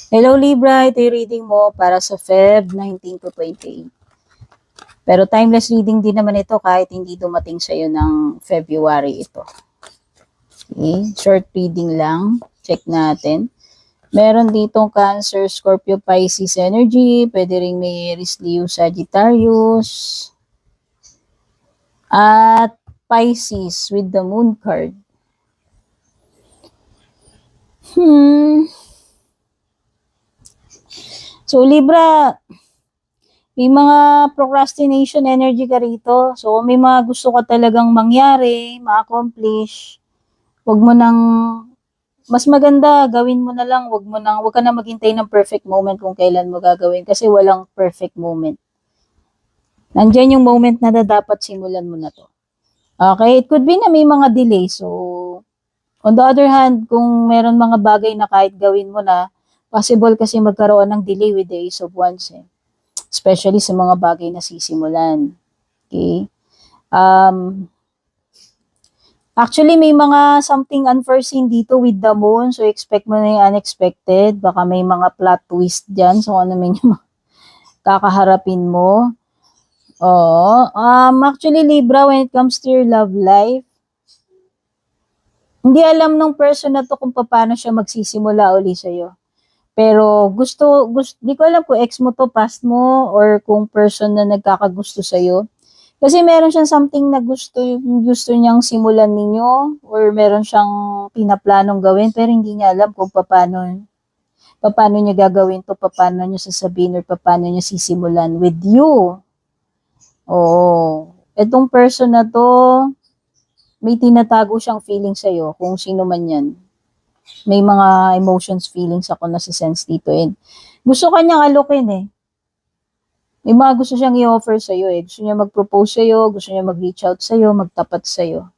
Hello Libra, ito yung reading mo para sa Feb 19 to 28. Pero timeless reading din naman ito kahit hindi dumating sa'yo ng February ito. Okay, short reading lang. Check natin. Meron ditong Cancer, Scorpio, Pisces energy. Pwede rin may Aries, Leo, Sagittarius. At Pisces with the Moon card. So Libra, may mga procrastination energy ka rito. So may mga gusto ka talagang mangyari, ma-accomplish. Wag mo nang, mas maganda, gawin mo na lang. Wag ka na maghintay ng perfect moment kung kailan mo gagawin kasi walang perfect moment. Nandiyan yung moment na dapat simulan mo na to. Okay, it could be na may mga delay. So, on the other hand, kung meron mga bagay na kahit gawin mo na, possible kasi magkaroon ng delay with the Ace of Wands eh. Especially sa mga bagay na sisimulan. Okay? Actually, may mga something unforeseen dito with the moon. So, expect mo na yung unexpected. Baka may mga plot twist dyan. So, ano man yung kakaharapin mo. Oo. Actually, Libra, when it comes to your love life, hindi alam ng person na to kung paano siya magsisimula uli sa'yo. Pero di ko alam kung ex mo to, past mo, or kung person na nagkakagusto sa'yo. Kasi meron siyang something na gusto niyang simulan ninyo, or meron siyang pinaplanong gawin, pero hindi niya alam kung paano niya gagawin to, paano niya sasabihin, or paano niya sisimulan with you. Oo. Etong person na to, may tinatago siyang feeling sa'yo, kung sino man yan. May mga emotions, feelings ako nasa-sense dito. And gusto kanyang alokin eh. May mga gusto siyang i-offer sa'yo eh. Gusto niya mag-propose sa'yo, gusto niya mag-reach out sa'yo, magtapat sa'yo.